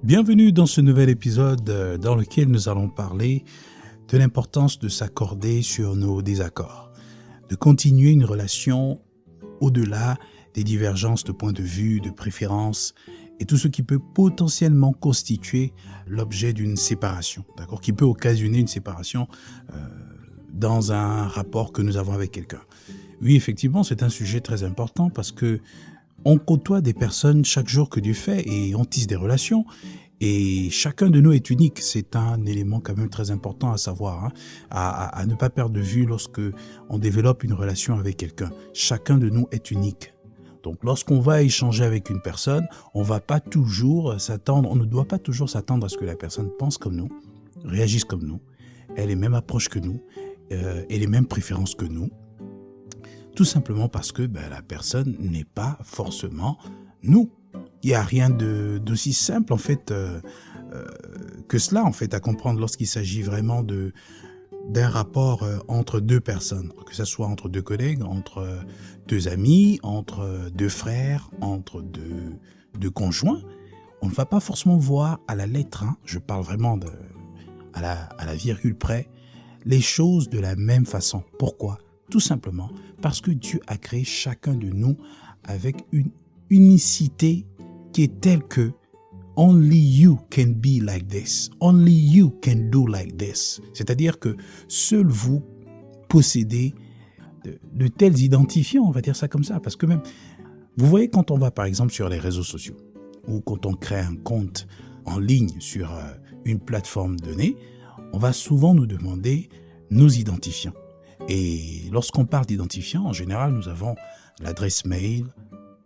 Bienvenue dans ce nouvel épisode dans lequel nous allons parler de l'importance de s'accorder sur nos désaccords, de continuer une relation au-delà des divergences de points de vue, de préférences et tout ce qui peut potentiellement constituer l'objet d'une séparation, d'accord, qui peut occasionner une séparation dans un rapport que nous avons avec quelqu'un. Oui, effectivement, c'est un sujet très important parce que on côtoie des personnes chaque jour que Dieu fait et on tisse des relations. Et chacun de nous est unique. C'est un élément quand même très important à savoir, à ne pas perdre de vue lorsque on développe une relation avec quelqu'un. Chacun de nous est unique. Donc lorsqu'on va échanger avec une personne, on ne ne doit pas toujours s'attendre à ce que la personne pense comme nous, réagisse comme nous, ait les mêmes approches que nous, ait les mêmes préférences que nous. Tout simplement parce que la personne n'est pas forcément nous. Il n'y a rien d'aussi simple en fait que cela en fait à comprendre lorsqu'il s'agit vraiment d'un rapport entre deux personnes, que ce soit entre deux collègues, entre deux amis, entre deux frères, entre deux conjoints. On ne va pas forcément voir à la lettre, je parle vraiment à la virgule près, les choses de la même façon. Pourquoi ? Tout simplement parce que Dieu a créé chacun de nous avec une unicité qui est telle que only you can be like this, only you can do like this. C'est-à-dire que seul vous possédez de tels identifiants, on va dire ça comme ça, parce que même, vous voyez quand on va par exemple sur les réseaux sociaux, ou quand on crée un compte en ligne sur une plateforme donnée, on va souvent nous demander nos identifiants. Et lorsqu'on parle d'identifiants, en général, nous avons l'adresse mail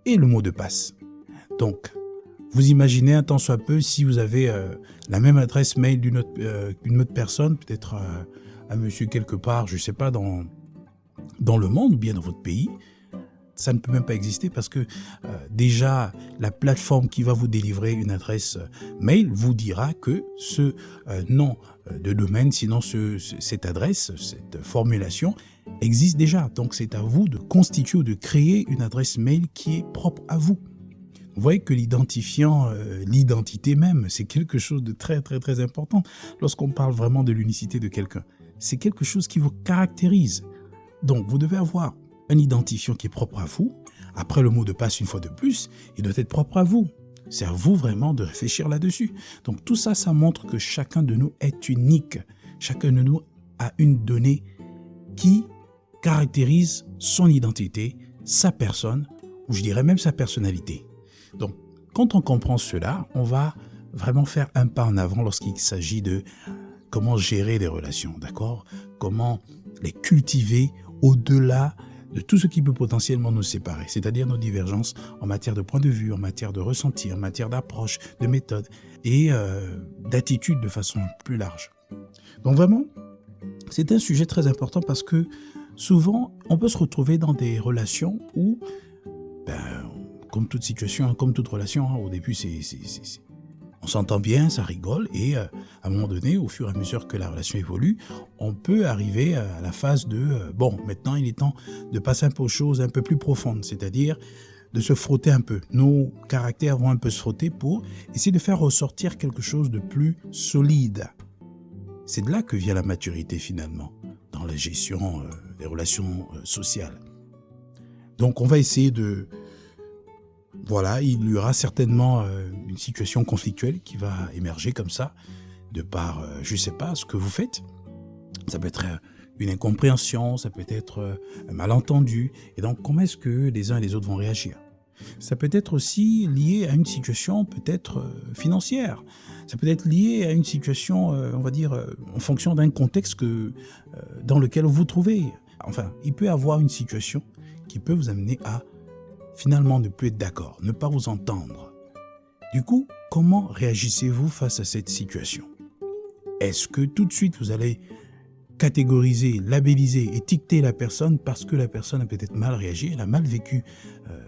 et le mot de passe. Donc, vous imaginez un tant soit peu si vous avez la même adresse mail d'une autre personne, peut-être un monsieur quelque part, je ne sais pas, dans le monde ou bien dans votre pays. Ça ne peut même pas exister parce que déjà, la plateforme qui va vous délivrer une adresse mail vous dira que ce nom de domaine, sinon cette adresse, cette formulation existe déjà. Donc, c'est à vous de constituer ou de créer une adresse mail qui est propre à vous. Vous voyez que l'identifiant, l'identité même, c'est quelque chose de très, très, très important lorsqu'on parle vraiment de l'unicité de quelqu'un. C'est quelque chose qui vous caractérise. Donc, vous devez avoir un identifiant qui est propre à vous. Après, le mot de passe, une fois de plus, il doit être propre à vous. C'est à vous vraiment de réfléchir là-dessus. Donc, tout ça, ça montre que chacun de nous est unique. Chacun de nous a une donnée qui caractérise son identité, sa personne, ou je dirais même sa personnalité. Donc, quand on comprend cela, on va vraiment faire un pas en avant lorsqu'il s'agit de comment gérer les relations, d'accord ? Comment les cultiver au-delà de tout ce qui peut potentiellement nous séparer, c'est-à-dire nos divergences en matière de point de vue, en matière de ressenti, en matière d'approche, de méthode et d'attitude de façon plus large. Donc vraiment, c'est un sujet très important parce que souvent, on peut se retrouver dans des relations où, comme toute situation, comme toute relation, au début, on s'entend bien, ça rigole, et à un moment donné, au fur et à mesure que la relation évolue, on peut arriver à la phase de maintenant il est temps de passer un peu aux choses un peu plus profondes, c'est-à-dire de se frotter un peu. Nos caractères vont un peu se frotter pour essayer de faire ressortir quelque chose de plus solide. C'est de là que vient la maturité finalement, dans la gestion des relations sociales. Donc on va essayer il y aura certainement une situation conflictuelle qui va émerger comme ça, de par, je ne sais pas, ce que vous faites. Ça peut être une incompréhension, ça peut être un malentendu. Et donc, comment est-ce que les uns et les autres vont réagir ? Ça peut être aussi lié à une situation peut-être financière. Ça peut être lié à une situation, on va dire, en fonction d'un contexte dans lequel vous vous trouvez. Enfin, il peut y avoir une situation qui peut vous amener à finalement ne plus être d'accord, ne pas vous entendre. Du coup, comment réagissez-vous face à cette situation ? Est-ce que tout de suite vous allez catégoriser, labelliser, étiqueter la personne parce que la personne a peut-être mal réagi, elle a mal vécu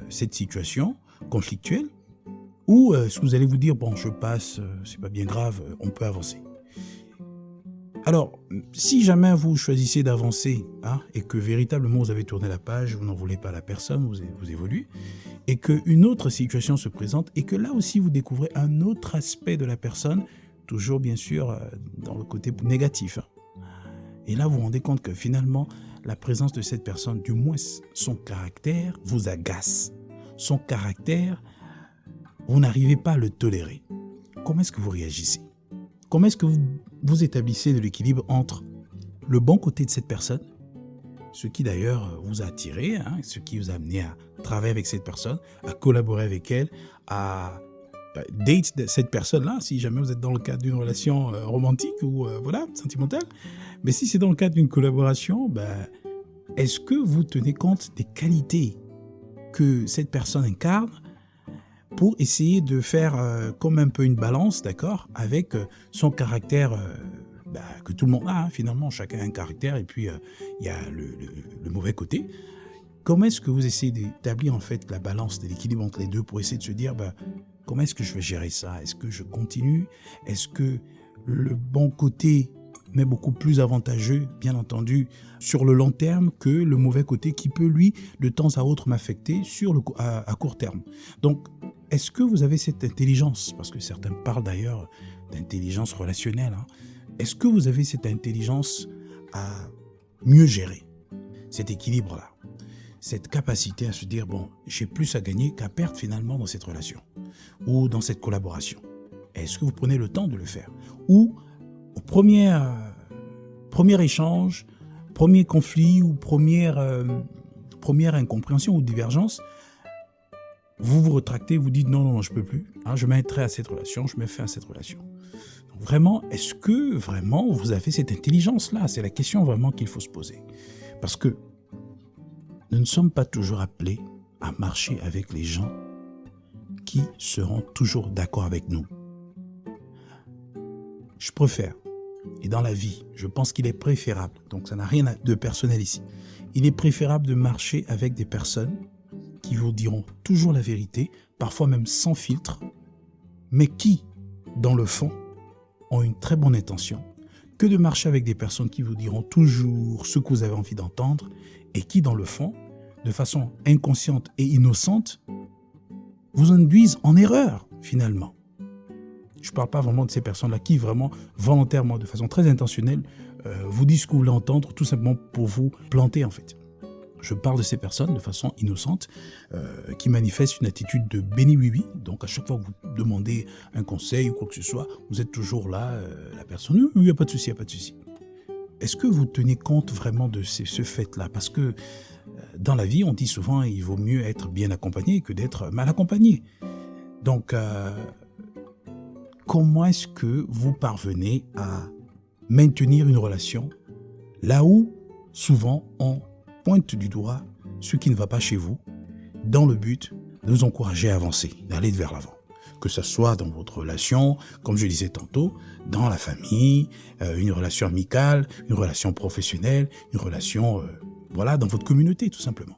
cette situation conflictuelle ? Ou est-ce que vous allez vous dire, je passe, c'est pas bien grave, on peut avancer ? Alors, si jamais vous choisissez d'avancer et que véritablement vous avez tourné la page, vous n'en voulez pas à la personne, vous évoluez, et qu'une autre situation se présente et que là aussi vous découvrez un autre aspect de la personne, toujours bien sûr dans le côté négatif. Et là vous vous rendez compte que finalement la présence de cette personne, du moins son caractère, vous agace. Son caractère, vous n'arrivez pas à le tolérer. Comment est-ce que vous réagissez? Comment est-ce que vous établissez de l'équilibre entre le bon côté de cette personne, ce qui d'ailleurs vous a attiré, ce qui vous a amené à travailler avec cette personne, à collaborer avec elle, à date cette personne-là, si jamais vous êtes dans le cadre d'une relation romantique ou sentimentale. Mais si c'est dans le cadre d'une collaboration, est-ce que vous tenez compte des qualités que cette personne incarne pour essayer de faire comme un peu une balance, d'accord, avec son caractère que tout le monde a, finalement, chacun a un caractère, et puis il y a le mauvais côté. Comment est-ce que vous essayez d'établir en fait la balance de l'équilibre entre les deux pour essayer de se dire, comment est-ce que je vais gérer ça? Est-ce que je continue? Est-ce que le bon côté m'est beaucoup plus avantageux, bien entendu, sur le long terme que le mauvais côté qui peut, lui, de temps à autre m'affecter à court terme? Donc, est-ce que vous avez cette intelligence? Parce que certains parlent d'ailleurs d'intelligence relationnelle. Est-ce que vous avez cette intelligence à mieux gérer cet équilibre-là? Cette capacité à se dire, j'ai plus à gagner qu'à perdre finalement dans cette relation ou dans cette collaboration. Est-ce que vous prenez le temps de le faire? Ou au premier échange, premier conflit ou première incompréhension ou divergence, vous vous retractez, vous dites non, je ne peux plus. Je m'arrêterai à cette relation, je mets fin à cette relation. Donc vraiment, est-ce que vraiment vous avez cette intelligence-là? C'est la question vraiment qu'il faut se poser. Parce que nous ne sommes pas toujours appelés à marcher avec les gens qui seront toujours d'accord avec nous. Je préfère, et dans la vie, je pense qu'il est préférable, donc ça n'a rien de personnel ici, il est préférable de marcher avec des personnes qui vous diront toujours la vérité, parfois même sans filtre, mais qui, dans le fond, ont une très bonne intention, que de marcher avec des personnes qui vous diront toujours ce que vous avez envie d'entendre et qui, dans le fond, de façon inconsciente et innocente, vous induisent en erreur, finalement. Je ne parle pas vraiment de ces personnes-là qui, vraiment, volontairement, de façon très intentionnelle, vous disent ce que vous voulez entendre, tout simplement pour vous planter, en fait. Je parle de ces personnes de façon innocente qui manifestent une attitude de béni oui-oui. Donc, à chaque fois que vous demandez un conseil ou quoi que ce soit, vous êtes toujours là, la personne, oui, il n'y a pas de souci, il n'y a pas de souci. Est-ce que vous tenez compte vraiment de ce fait-là? Parce que dans la vie, on dit souvent il vaut mieux être bien accompagné que d'être mal accompagné. Donc, comment est-ce que vous parvenez à maintenir une relation là où, souvent, on pointe du doigt ce qui ne va pas chez vous, dans le but de vous encourager à avancer, d'aller vers l'avant? Que ce soit dans votre relation, comme je disais tantôt, dans la famille, une relation amicale, une relation professionnelle, une relation, dans votre communauté, tout simplement.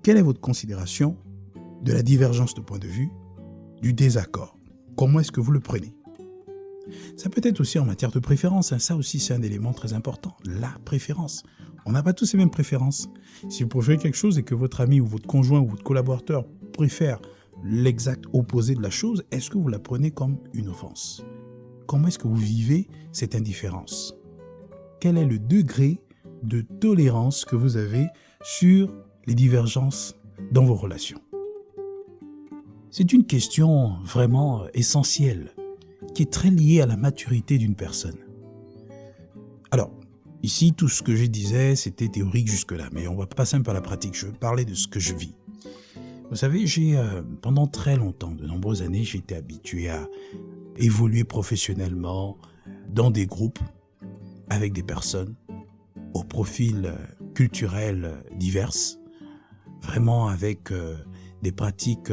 Quelle est votre considération de la divergence de point de vue, du désaccord? Comment est-ce que vous le prenez? Ça peut être aussi en matière de préférence, ça aussi c'est un élément très important, la préférence. On n'a pas tous les mêmes préférences. Si vous préférez quelque chose et que votre ami ou votre conjoint ou votre collaborateur préfère l'exact opposé de la chose, est-ce que vous la prenez comme une offense? Comment est-ce que vous vivez cette indifférence? Quel est le degré de tolérance que vous avez sur les divergences dans vos relations? C'est une question vraiment essentielle qui est très liée à la maturité d'une personne. Alors, ici, tout ce que je disais, c'était théorique jusque-là, mais on va passer un peu à la pratique. Je vais parler de ce que je vis. Vous savez, pendant très longtemps, de nombreuses années, j'ai été habitué à évoluer professionnellement dans des groupes avec des personnes au profil culturel divers, vraiment avec des pratiques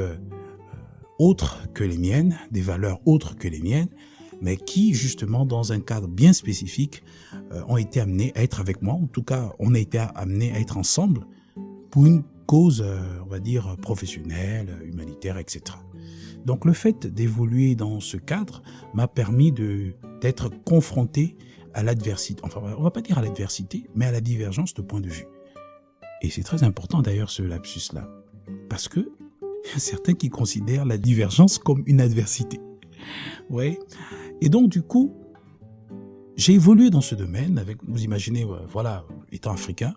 autres que les miennes, des valeurs autres que les miennes, mais qui, justement, dans un cadre bien spécifique, ont été amenés à être avec moi. En tout cas, on a été amenés à être ensemble pour une cause, on va dire, professionnelle, humanitaire, etc. Donc, le fait d'évoluer dans ce cadre m'a permis de d'être confronté à l'adversité. Enfin, on ne va pas dire à l'adversité, mais à la divergence de point de vue. Et c'est très important d'ailleurs ce lapsus-là, parce que y a certains qui considèrent la divergence comme une adversité. Ouais. Et donc du coup, j'ai évolué dans ce domaine avec, vous imaginez, voilà, étant africain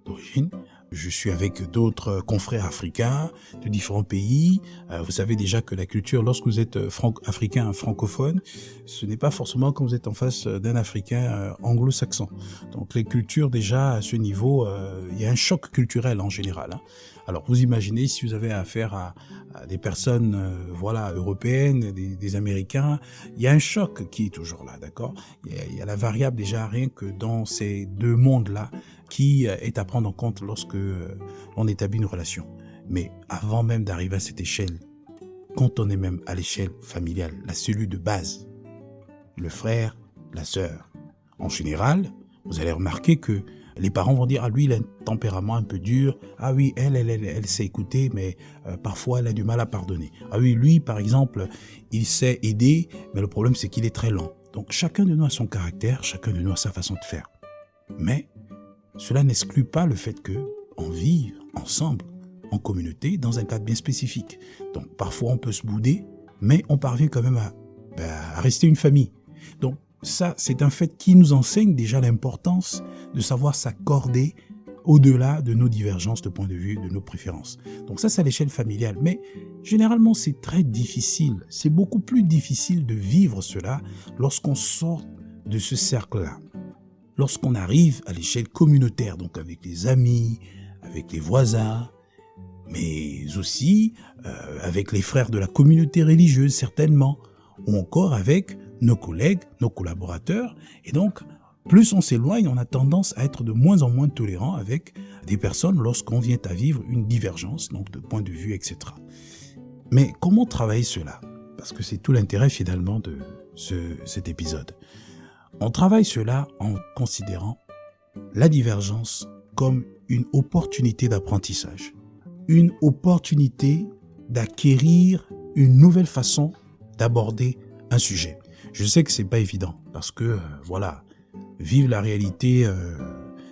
d'origine, je suis avec d'autres confrères africains de différents pays. Vous savez déjà que la culture, lorsque vous êtes africain francophone, ce n'est pas forcément quand vous êtes en face d'un Africain anglo-saxon. Donc les cultures déjà à ce niveau, il y a un choc culturel en général. Hein. Alors vous imaginez si vous avez affaire à des personnes voilà, européennes, des Américains, il y a un choc qui est toujours là, d'accord ? Il y a la variable déjà rien que dans ces deux mondes-là qui est à prendre en compte lorsque on établit une relation. Mais avant même d'arriver à cette échelle, quand on est même à l'échelle familiale, la cellule de base, le frère, la sœur, en général, vous allez remarquer que les parents vont dire « Ah, lui, il a un tempérament un peu dur. Ah oui, elle sait écouter, mais parfois, elle a du mal à pardonner. Ah oui, lui, par exemple, il sait aider, mais le problème, c'est qu'il est très lent. » Donc, chacun de nous a son caractère, chacun de nous a sa façon de faire. Mais cela n'exclut pas le fait qu'on vive ensemble, en communauté, dans un cadre bien spécifique. Donc, parfois, on peut se bouder, mais on parvient quand même à rester une famille. Donc, ça, c'est un fait qui nous enseigne déjà l'importance de savoir s'accorder au-delà de nos divergences de point de vue, de nos préférences. Donc ça, c'est à l'échelle familiale. Mais généralement, c'est très difficile. C'est beaucoup plus difficile de vivre cela lorsqu'on sort de ce cercle-là. Lorsqu'on arrive à l'échelle communautaire, donc avec les amis, avec les voisins, mais aussi avec les frères de la communauté religieuse, certainement, ou encore avec nos collègues, nos collaborateurs. Et donc, plus on s'éloigne, on a tendance à être de moins en moins tolérant avec des personnes lorsqu'on vient à vivre une divergence, donc de point de vue, etc. Mais comment travailler cela ? Parce que c'est tout l'intérêt finalement de cet épisode. On travaille cela en considérant la divergence comme une opportunité d'apprentissage, une opportunité d'acquérir une nouvelle façon d'aborder un sujet. Je sais que c'est pas évident parce que voilà, vivre la réalité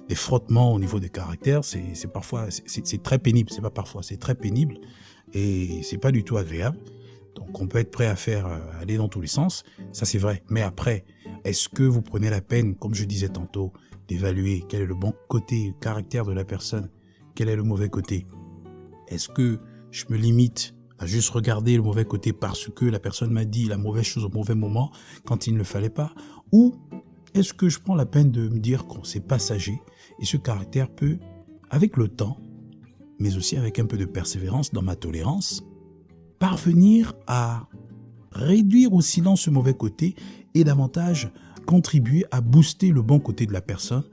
des frottements au niveau des caractères, c'est parfois c'est très pénible. C'est pas parfois, c'est très pénible et c'est pas du tout agréable. Donc on peut être prêt à faire aller dans tous les sens, ça c'est vrai. Mais après, est-ce que vous prenez la peine, comme je disais tantôt, d'évaluer quel est le bon côté, le caractère de la personne, quel est le mauvais côté? Est-ce que je me limite à juste regarder le mauvais côté parce que la personne m'a dit la mauvaise chose au mauvais moment quand il ne le fallait pas? Ou est-ce que je prends la peine de me dire que c'est passager et ce caractère peut, avec le temps, mais aussi avec un peu de persévérance dans ma tolérance, parvenir à réduire au silence ce mauvais côté et davantage contribuer à booster le bon côté de la personne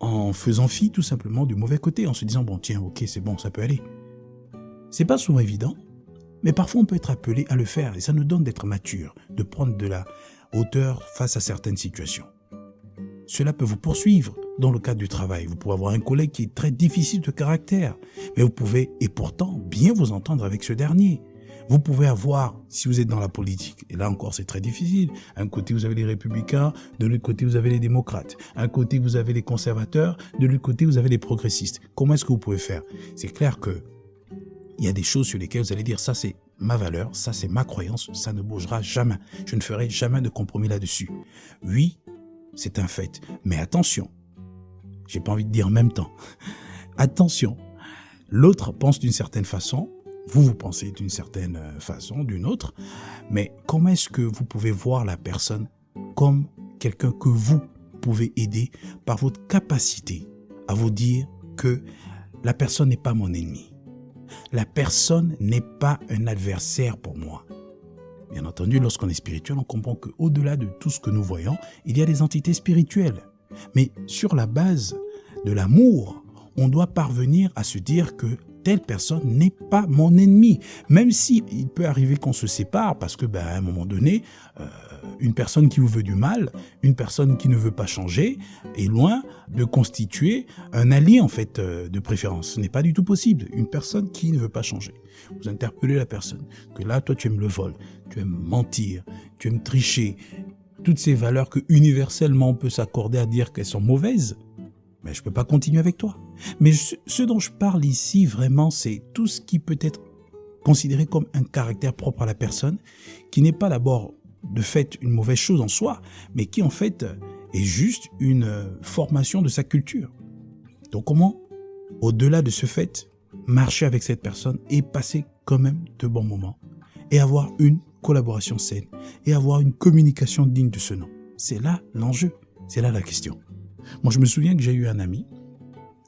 en faisant fi tout simplement du mauvais côté, en se disant bon tiens ok c'est bon ça peut aller. C'est pas souvent évident, mais parfois on peut être appelé à le faire et ça nous donne d'être mature, de prendre de la hauteur face à certaines situations. Cela peut vous poursuivre dans le cadre du travail. Vous pouvez avoir un collègue qui est très difficile de caractère, mais vous pouvez et pourtant bien vous entendre avec ce dernier. Vous pouvez avoir, si vous êtes dans la politique, et là encore c'est très difficile, un côté vous avez les républicains, de l'autre côté vous avez les démocrates, un côté vous avez les conservateurs, de l'autre côté vous avez les progressistes. Comment est-ce que vous pouvez faire? C'est clair que il y a des choses sur lesquelles vous allez dire ça c'est ma valeur, ça c'est ma croyance, ça ne bougera jamais. Je ne ferai jamais de compromis là-dessus. Oui, c'est un fait, mais attention, j'ai pas envie de dire en même temps, attention, l'autre pense d'une certaine façon, vous pensez d'une certaine façon, d'une autre, mais comment est-ce que vous pouvez voir la personne comme quelqu'un que vous pouvez aider par votre capacité à vous dire que la personne n'est pas mon ennemi, la personne n'est pas un adversaire pour moi. Bien entendu, lorsqu'on est spirituel, on comprend qu'au-delà de tout ce que nous voyons, il y a des entités spirituelles. Mais sur la base de l'amour, on doit parvenir à se dire que telle personne n'est pas mon ennemi. Même si il peut arriver qu'on se sépare parce que, à un moment donné, une personne qui vous veut du mal, une personne qui ne veut pas changer, est loin de constituer un allié en fait de préférence. Ce n'est pas du tout possible. Une personne qui ne veut pas changer. Vous interpellez la personne, que là, toi, tu aimes le vol, tu aimes mentir, tu aimes tricher, toutes ces valeurs que universellement on peut s'accorder à dire qu'elles sont mauvaises, mais je ne peux pas continuer avec toi. Mais ce dont je parle ici, vraiment, c'est tout ce qui peut être considéré comme un caractère propre à la personne, qui n'est pas d'abord de fait une mauvaise chose en soi, mais qui en fait est juste une formation de sa culture. Donc comment, au-delà de ce fait, marcher avec cette personne et passer quand même de bons moments et avoir une collaboration saine et avoir une communication digne de ce nom. C'est là l'enjeu, c'est là la question. Moi, je me souviens que j'ai eu un ami,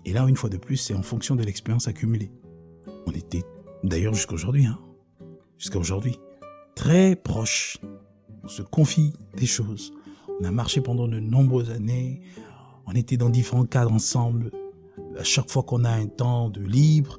et là, une fois de plus, c'est en fonction de l'expérience accumulée. On était, d'ailleurs jusqu'à aujourd'hui, très proches. On se confie des choses. On a marché pendant de nombreuses années. On était dans différents cadres ensemble. À chaque fois qu'on a un temps de libre,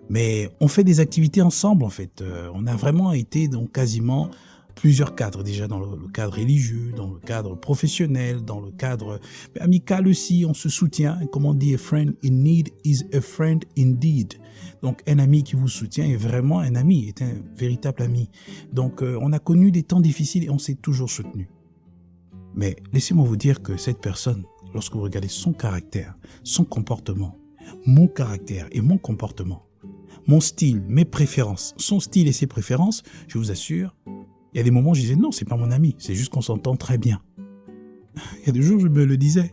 mais on fait des activités ensemble, en fait. On a vraiment été dans quasiment plusieurs cadres, déjà dans le cadre religieux, dans le cadre professionnel, dans le cadre amical aussi, on se soutient. Comme on dit, a friend in need is a friend indeed. Donc un ami qui vous soutient est vraiment un ami, est un véritable ami. Donc on a connu des temps difficiles et on s'est toujours soutenu. Mais laissez-moi vous dire que cette personne, lorsque vous regardez son caractère, son comportement, mon caractère et mon comportement, mon style, mes préférences, son style et ses préférences, je vous assure, il y a des moments où je disais non, c'est pas mon ami, c'est juste qu'on s'entend très bien. Il y a des jours où je me le disais.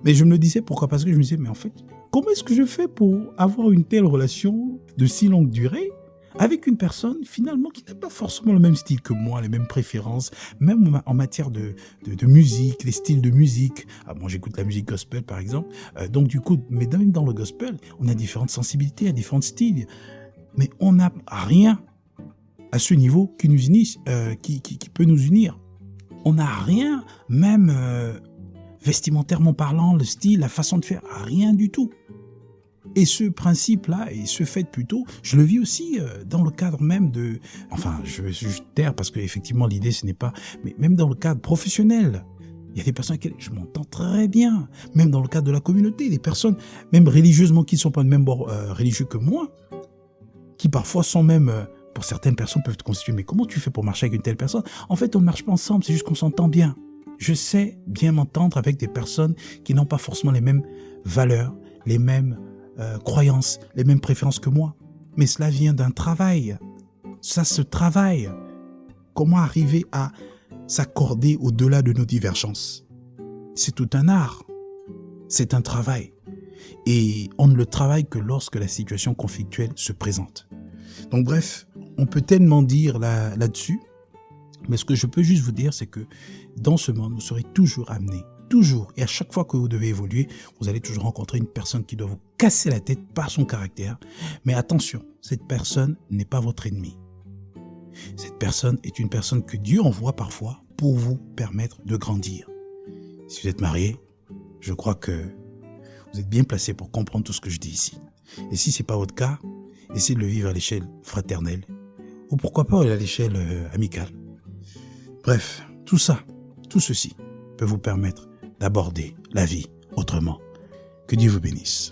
Mais je me le disais pourquoi? Parce que je me disais, mais en fait, comment est-ce que je fais pour avoir une telle relation de si longue durée avec une personne finalement qui n'a pas forcément le même style que moi, les mêmes préférences, même en matière de musique, les styles de musique. Ah, moi, j'écoute la musique gospel par exemple. Donc du coup, mais même dans le gospel, on a différentes sensibilités, différents styles. Mais on n'a rien à ce niveau qui nous unisse, qui peut nous unir. On n'a rien, même vestimentairement parlant, le style, la façon de faire, rien du tout. Et ce principe-là, et ce fait plutôt, je le vis aussi dans le cadre même de... Enfin, je vais juste taire parce qu'effectivement, l'idée, ce n'est pas... Mais même dans le cadre professionnel, il y a des personnes avec lesquelles je m'entends très bien. Même dans le cadre de la communauté, des personnes, même religieusement, qui ne sont pas de même bord religieux que moi, qui parfois sont même... pour certaines personnes peuvent te constituer, mais comment tu fais pour marcher avec une telle personne? En fait, on ne marche pas ensemble, c'est juste qu'on s'entend bien. Je sais bien m'entendre avec des personnes qui n'ont pas forcément les mêmes valeurs, les mêmes croyances, les mêmes préférences que moi. Mais cela vient d'un travail. Ça se travaille. Comment arriver à s'accorder au-delà de nos divergences? C'est tout un art. C'est un travail. Et on ne le travaille que lorsque la situation conflictuelle se présente. Donc bref, on peut tellement dire là-dessus, mais ce que je peux juste vous dire, c'est que dans ce monde, vous serez toujours amené, toujours, et à chaque fois que vous devez évoluer, vous allez toujours rencontrer une personne qui doit vous casser la tête par son caractère. Mais attention, cette personne n'est pas votre ennemi. Cette personne est une personne que Dieu envoie parfois pour vous permettre de grandir. Si vous êtes marié, je crois que vous êtes bien placé pour comprendre tout ce que je dis ici. Et si ce n'est pas votre cas, essayez de le vivre à l'échelle fraternelle, ou pourquoi pas à l'échelle amicale. Bref, tout ceci peut vous permettre d'aborder la vie autrement. Que Dieu vous bénisse.